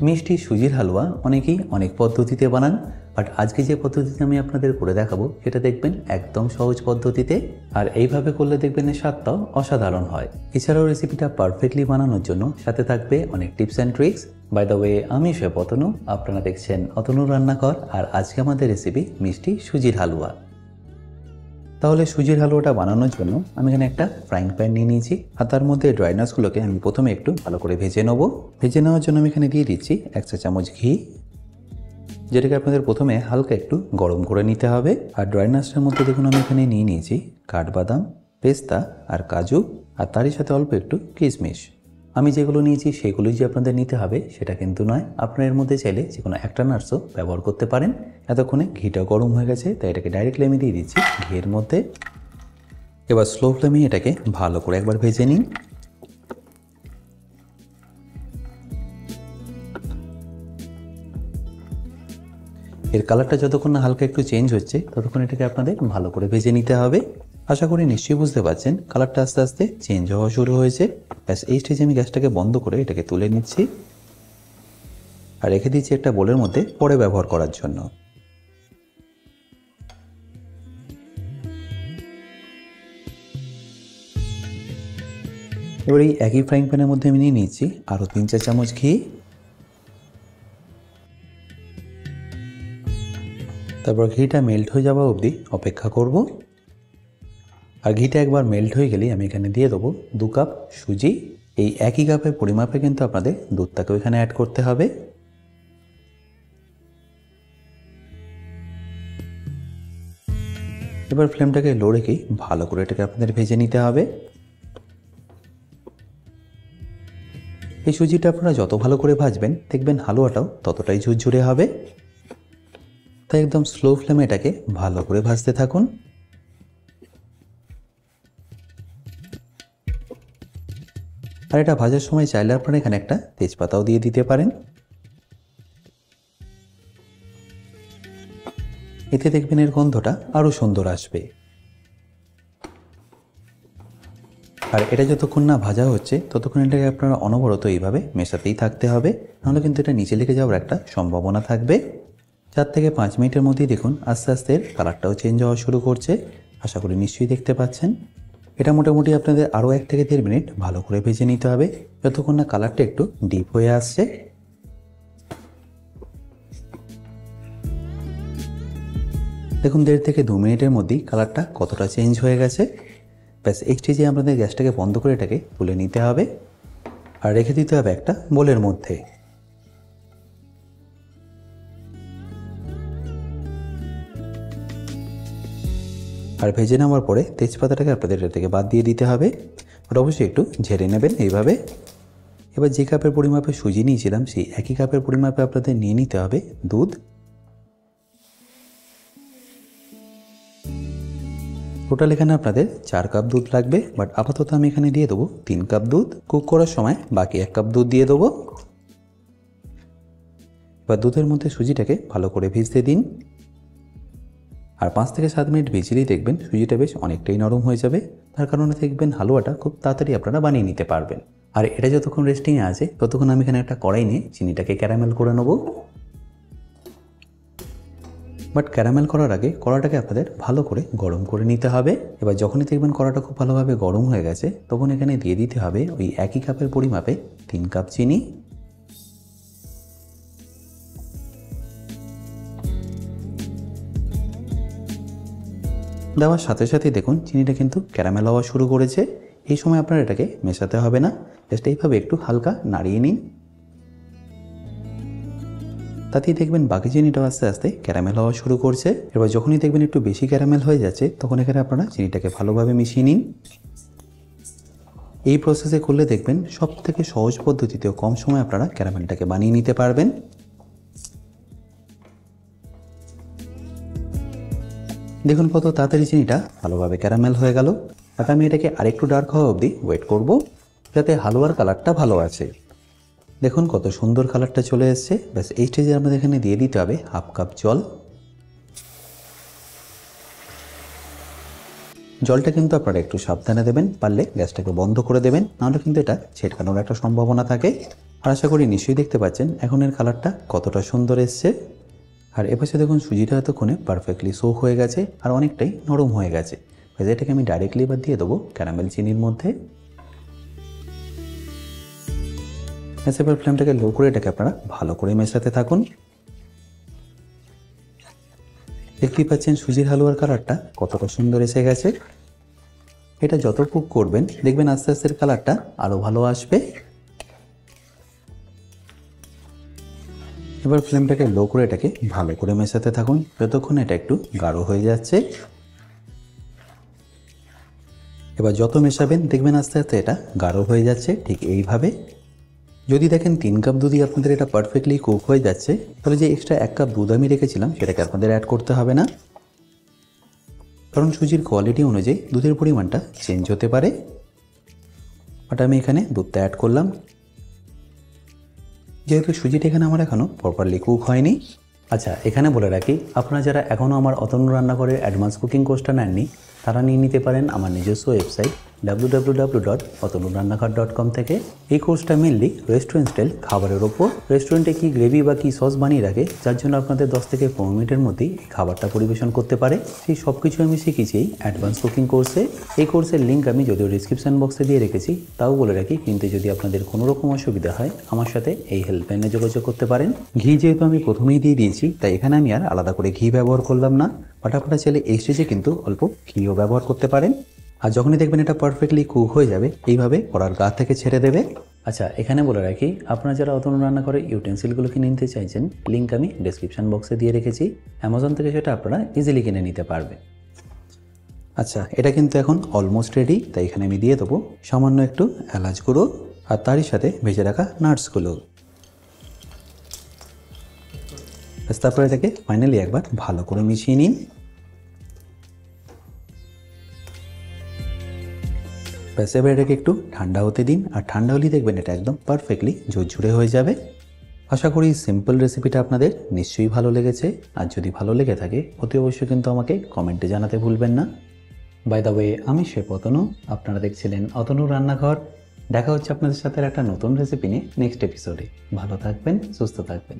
মিষ্টি সুজির হালুয়া অনেকেই অনেক পদ্ধতিতে বানান, বাট আজকে যে পদ্ধতিতে আমি আপনাদের করে দেখাবো সেটা দেখবেন একদম সহজ পদ্ধতিতে, আর এইভাবে করলে দেখবেন এর স্বাদটাও অসাধারণ হয়। এছাড়াও রেসিপিটা পারফেক্টলি বানানোর জন্য সাথে থাকবে অনেক tips and tricks. By the way, আমি শেফ অতনু, আপনারা দেখছেন অতনু রান্নাঘর, আর আজকে আমাদের রেসিপি মিষ্টি সুজির হালুয়া। তাহলে সুজির হালুয়াটা বানানোর জন্য আমি এখানে একটা ফ্রাইং প্যান নিয়ে নিয়েছি, আর তার মধ্যে ড্রাই নাটসগুলোকে আমি প্রথমে একটু ভালো করে ভেজে নেব। ভেজে নেওয়ার জন্য আমি এখানে দিয়ে দিচ্ছি 1 চা চামচ ঘি, যেটাকে আপনাদের প্রথমে হালকা একটু গরম করে নিতে হবে। আর ড্রাই নাটসের মধ্যে দেখুন আমি এখানে নিয়ে নিয়েছি কাঠবাদাম, পেস্তা আর কাজু, আর তারই সাথে অল্প একটু কিশমিশ। আমি যেগুলো নিয়েছি সেগুলোই যে আপনাদের নিতে হবে সেটা কিন্তু নয়, আপনার এর মধ্যে চাইলে যে কোনো একটা নাটসও ব্যবহার করতে পারেন। এতক্ষণে ঘিটা গরম হয়ে গেছে, তাই এটাকে ডাইরেক্টলি আমি দিয়ে দিচ্ছি ঘিয়ের মধ্যে। এবার স্লো ফ্লেমে এটাকে ভালো করে একবার ভেজে নিন। এর কালারটা যতক্ষণ না হালকা একটু চেঞ্জ হচ্ছে ততক্ষণ এটাকে আপনাদের ভালো করে ভেজে নিতে হবে। আশা করি নিশ্চয়ই বুঝতে পারছেন কালারটা আস্তে আস্তে চেঞ্জ হওয়া শুরু হয়েছে। ব্যাস এই স্টেজে আমি গ্যাসটাকে বন্ধ করে এটাকে তুলে নিচ্ছি আর রেখে দিচ্ছি একটা বোলের মধ্যে পরে ব্যবহার করার জন্য। এবার এই একই ফ্রাইং প্যানের মধ্যে আমি নিয়ে নিচ্ছি আরও 3 চা চামচ ঘি। তারপর ঘিটা মেল্ট হয়ে যাওয়া অবধি অপেক্ষা করব। আর ঘিটা একবার মেল্ট হয়ে গেলেই আমি এখানে দিয়ে দেবো 2 কাপ সুজি। এই একই কাপের পরিমাপে কিন্তু আপনাদের দুধটাকেও এখানে অ্যাড করতে হবে। এবার ফ্লেমটাকে লো রেখেই ভালো করে এটাকে আপনাদের ভেজে নিতে হবে। এই সুজিটা আপনারা যত ভালো করে ভাজবেন দেখবেন হালুয়াটাও ততটাই ঝুরঝুরে হবে। তাই একদম স্লো ফ্লেমে এটাকে ভালো করে ভাজতে থাকুন। আর এটা ভাজার সময় চাইলে আপনারা এখানে একটা তেজপাতাও দিয়ে দিতে পারেন। এতে দেখবেন এর গন্ধটা আরও সুন্দর আসবে। আর এটা যতক্ষণ না ভাজা হচ্ছে ততক্ষণ এটাকে আপনারা অনবরত এইভাবে মেশাতেই থাকতে হবে, নাহলে কিন্তু এটা নিচে লেগে যাওয়ার একটা সম্ভাবনা থাকবে। 4 থেকে 5 মিনিটের মধ্যেই দেখুন আস্তে আস্তে এর কালারটাও চেঞ্জ হওয়া শুরু করছে। আশা করি নিশ্চয়ই দেখতে পাচ্ছেন। এটা মোটামুটি আপনাদের আরও 1 থেকে 1.5 মিনিট ভালো করে ভেজে নিতে হবে, যতক্ষণ না কালারটা একটু ডিপ হয়ে আসছে। দেখুন 1.5 থেকে 2 মিনিটের মধ্যেই কালারটা কতটা চেঞ্জ হয়ে গেছে। ব্যাস এই স্টেজে আপনাদের গ্যাসটাকে বন্ধ করে এটাকে তুলে নিতে হবে আর রেখে দিতে হবে একটা বোলের মধ্যে। আর ভেজে নেওয়ার পরে তেজপাতাটাকে আপনাদের এটা থেকে বাদ দিয়ে দিতে হবে। ওটা অবশ্যই একটু ঝেড়ে নেবেন এইভাবে। এবার যে কাপের পরিমাপে সুজি নিয়েছিলাম সেই একই কাপের পরিমাপে আপনাদের নিয়ে নিতে হবে দুধ। টোটাল এখানে আপনাদের 4 কাপ দুধ লাগবে, বাট আপাতত আমি এখানে দিয়ে দেবো 3 কাপ দুধ। কুক করার সময় বাকি 1 কাপ দুধ দিয়ে দেবো। এবার দুধের মধ্যে সুজিটাকে ভালো করে ভিজতে দিন। আর 5 থেকে 7 মিনিট ভিজলেই দেখবেন সুজিটা বেশ অনেকটাই নরম হয়ে যাবে। তার কারণে দেখবেন হালুয়াটা খুব তাড়াতাড়ি আপনারা বানিয়ে নিতে পারবেন। আর এটা যতক্ষণ রেস্টিংয়ে আছে ততক্ষণ আমি এখানে একটা কড়াই নিয়ে চিনিটাকে ক্যারামেল করে নেব। বাট ক্যারামেল করার আগে কড়াটাকে আপনাদের ভালো করে গরম করে নিতে হবে। এবার যখনই দেখবেন কড়াটা খুব ভালোভাবে গরম হয়ে গেছে তখন এখানে দিয়ে দিতে হবে ওই একই কাপের পরিমাপে 3 কাপ চিনি। দেওয়ার সাথে সাথে দেখুন চিনিটা কিন্তু ক্যারামেল হওয়া শুরু করেছে। এই সময় আপনার এটাকে মেশাতে হবে না, জাস্ট এইভাবে একটু হালকা নাড়িয়ে নিন। তাতেই দেখবেন বাকি চিনিটাও আস্তে আস্তে ক্যারামেল হওয়া শুরু করছে। এবার যখনই দেখবেন একটু বেশি ক্যারামেল হয়ে যাচ্ছে তখন এখানে আপনারা চিনিটাকে ভালোভাবে মিশিয়ে নিন। এই প্রসেসে করলে দেখবেন সব থেকে সহজ পদ্ধতিতেও কম সময় আপনারা ক্যারামেলটাকে বানিয়ে নিতে পারবেন। দেখুন কত তাড়াতাড়ি চিনিটা ভালোভাবে ক্যারামেল হয়ে গেল। আর আমি এটাকে আরেকটু ডার্ক হওয়া অবধি ওয়েট করব, যাতে হালুয়ার কালারটা ভালো আছে। দেখুন কত সুন্দর কালারটা চলে এসছে। ব্যাস এই স্টেজে আমাদের এখানে দিয়ে দিতে হবে 1/2 কাপ জল। জলটা কিন্তু আপনারা একটু সাবধানে দেবেন, পারলে গ্যাসটাকে বন্ধ করে দেবেন, নাহলে কিন্তু এটা ছেটকানোর একটা সম্ভাবনা থাকে। আর আশা করি নিশ্চয়ই দেখতে পাচ্ছেন এখন এর কালারটা কতটা সুন্দর এসছে। আর এপাশে দেখুন সুজিটা এতক্ষণে পারফেক্টলি সোক হয়ে গেছে আর অনেকটাই নরম হয়ে গেছে। এটাকে আমি ডাইরেক্টলি এবার দিয়ে দেবো ক্যারামেল চিনির মধ্যে। এবার ফ্লেমটাকে লো করে এটাকে আপনারা ভালো করে মেশাতে থাকুন। দেখতেই পাচ্ছেন সুজির হালুয়ার কালারটা কতটা সুন্দর এসে গেছে। এটা যত কুক করবেন দেখবেন আস্তে আস্তে কালারটা আরও ভালো আসবে। এবার ফ্লেমটাকে লো করে এটাকে ভালো করে মেশাতে থাকুন যতক্ষণ এটা একটু গাঢ় হয়ে যাচ্ছে। এবার যত মেশাবেন দেখবেন আস্তে আস্তে এটা গাঢ় হয়ে যাচ্ছে ঠিক এইভাবে। যদি দেখেন 3 কাপ দুধই আপনাদের এটা পারফেক্টলি কুক হয়ে যাচ্ছে, তাহলে যে এক্সট্রা 1 কাপ দুধ আমি রেখেছিলাম সেটাকে আপনাদের অ্যাড করতে হবে না, কারণ সুজির কোয়ালিটি অনুযায়ী দুধের পরিমাণটা চেঞ্জ হতে পারে। বাট আমি এখানে দুধটা অ্যাড করলাম, যেহেতু সুজিটা এখানে আমার এখনও প্রপারলি কুক হয়নি। আচ্ছা, এখানে বলে রাখি, আপনারা যারা এখনও আমার অতনু রান্নাঘরের অ্যাডভান্স কুকিং কোর্সটা নেননি তারা নিয়ে নিতে পারেন আমার নিজস্ব ওয়েবসাইট www.otonurannakar.com থেকে। এই কোর্সটা মেনলি রেস্টুরেন্ট স্টাইল খাবারের ওপর। রেস্টুরেন্টে কি গ্রেভি বা কি সস বানিয়ে রাখে যার জন্য আপনাদের 10 থেকে 15 মিনিটের মধ্যেই এই খাবারটা পরিবেশন করতে পারে, সেই সব কিছু আমি শিখেছি এই অ্যাডভান্স কুকিং কোর্সে। এই কোর্সের লিঙ্ক আমি যদিও ডিসক্রিপশন বক্সে দিয়ে রেখেছি, তাও বলে রাখি কিন্তু যদি আপনাদের কোনো রকম অসুবিধা হয় আমার সাথে এই হেল্পলাইনে যোগাযোগ করতে পারেন। ঘি যেহেতু আমি প্রথমেই দিয়ে দিয়েছি তাই এখানে আমি আর আলাদা করে ঘি ব্যবহার করলাম না। ফাটাফাটা চাইলে এই স্টেজে কিন্তু অল্প ঘিও ব্যবহার করতে পারেন। আর যখনই দেখবেন এটা পারফেক্টলি কুক হয়ে যাবে এইভাবে কড়ার গা থেকে ছেড়ে দেবে। আচ্ছা, এখানে বলে রাখি, আপনারা যারা অতনু রান্নাঘরে ইউটেন্সিলগুলো কিনে নিতে চাইছেন লিঙ্ক আমি ডেসক্রিপশন বক্সে দিয়ে রেখেছি, অ্যামাজন থেকে সেটা আপনারা ইজিলি কিনে নিতে পারবেন। আচ্ছা, এটা কিন্তু এখন অলমোস্ট রেডি, তাই এখানে আমি দিয়ে দেবো সামান্য একটু এলাচ গুঁড়ো আর তারই সাথে ভেজে রাখা নাটসগুলো। তারপরে এটাকে ফাইনালি একবার ভালো করে মিশিয়ে নিন। ব্যাস, এবার এটাকে একটু ঠান্ডা হতে দিন, আর ঠান্ডা হলেই দেখবেন এটা একদম পারফেক্টলি ঝুরঝুরে হয়ে যাবে। আশা করি সিম্পল রেসিপিটা আপনাদের নিশ্চয়ই ভালো লেগেছে, আর যদি ভালো লেগে থাকে অতি অবশ্যই কিন্তু আমাকে কমেন্টে জানাতে ভুলবেন না। বাই দ্য ওয়ে, আমি শেফ অতনু, আপনারা দেখছিলেন অতনু রান্নাঘর। দেখা হচ্ছে আপনাদের সাথে একটা নতুন রেসিপি নিয়ে নেক্সট এপিসোডে। ভালো থাকবেন, সুস্থ থাকবেন।